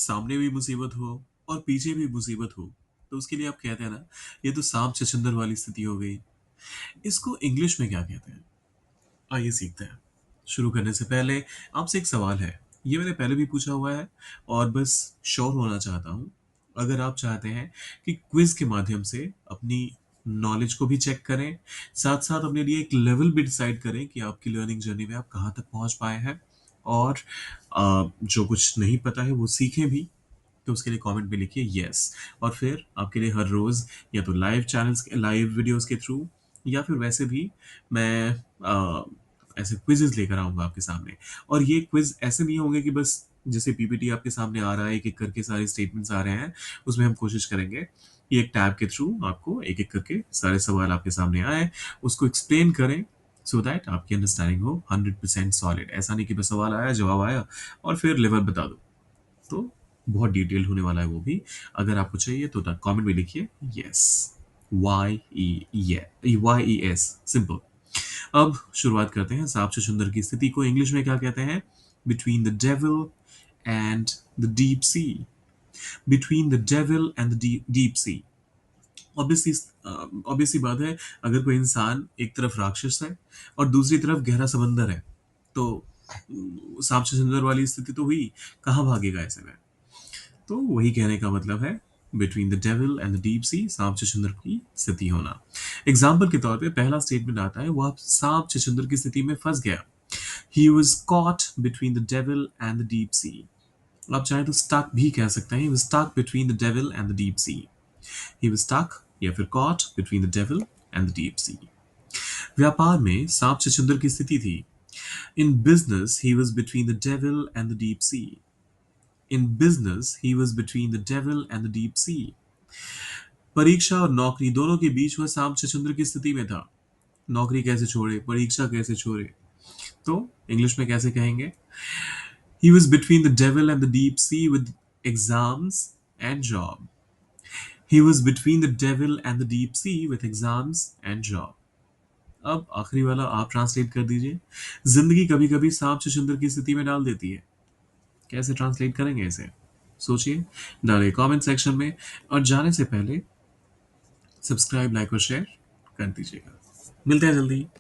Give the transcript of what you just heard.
सामने भी मुसीबत हो और पीछे भी मुसीबत हो, तो उसके लिए आप कहते हैं ना, ये तो सांप छछूंदर वाली स्थिति हो गई। इसको इंग्लिश में क्या कहते हैं? आइए सीखते हैं। शुरू करने से पहले आपसे एक सवाल है। ये मैंने पहले भी पूछा हुआ है और बस श्योर होना चाहता हूँ। अगर आप चाहते हैं कि क्विज़ के माध्यम से अपनी नॉलेज को भी चेक करें, साथ-साथ अपने लिए एक लेवल भी डिसाइड करें कि आपकी लर्निंग जर्नी में आप कहाँ तक पहुँच पाए हैं और जो कुछ नहीं पता है वो सीखें भी, तो उसके लिए कमेंट में लिखिए यस। और फिर आपके लिए हर रोज या तो लाइव वीडियोस के थ्रू या फिर वैसे भी मैं ऐसे क्विजेस लेकर आऊंगा आपके सामने। और ये क्विज ऐसे नहीं होंगे कि बस जैसे पीपीटी आपके सामने आ रहा है, एक एक करके सारे स्टेटमेंट्स आ रहे हैं, उसमें हम कोशिश करेंगे कि एक टैब के थ्रू आपको एक एक करके सारे सवाल आपके सामने आए, उसको एक्सप्लेन करें सो दैट आपकी अंडरस्टैंडिंग हो 100% सॉलिड। ऐसा नहीं कि बस सवाल आया, जवाब आया और फिर लेवल बता दो। तो बहुत डिटेल होने वाला है वो भी। अगर आपको चाहिए तो कमेंट में लिखिए यस। YES simple. अब शुरुआत करते हैं। सांप छुछुंदर की स्थिति को इंग्लिश में क्या कहते हैं? Between the devil and the deep C. Between the devil and the deep C. Obviously obviously बात है, अगर कोई इंसान एक तरफ राक्षस है और दूसरी तरफ गहरा समंदर है, तो सांप छुछुंदर वाली स्थिति तो हुई, कहाँ भागेगा ऐसे में? तो वही कहने का मतलब है between the devil and the deep सी, सांप छछूंदर की स्थिति होना। एग्जाम्पल के तौर पे पहला स्टेटमेंट आता है, वह सांप छछूंदर की स्थिति में फंस गया। He was caught between the devil and the deep sea. आप चाहे तो स्टक भी कह सकते हैं, he was stuck between the devil and the deep sea. He was stuck या फिर caught between the devil and the deep sea. व्यापार में सांप छछूंदर की स्थिति थी। In business he was between the devil and the deep sea. In business, he was between the devil and the deep sea. परीक्षा और नौकरी दोनों के बीच वह सांप छछूंदर की स्थिति में था। नौकरी कैसे छोड़े, परीक्षा कैसे छोड़े? तो इंग्लिश में कैसे कहेंगे? He was between the devil and the deep sea with exams and job. He was between the devil and the deep sea with exams and job. अब आखिरी वाला आप ट्रांसलेट कर दीजिए। जिंदगी कभी कभी सांप छछूंदर की स्थिति में डाल देती है। कैसे ट्रांसलेट करेंगे इसे? सोचिए, डालिए कमेंट सेक्शन में। और जाने से पहले सब्सक्राइब, लाइक और शेयर कर दीजिएगा। मिलते हैं जल्दी।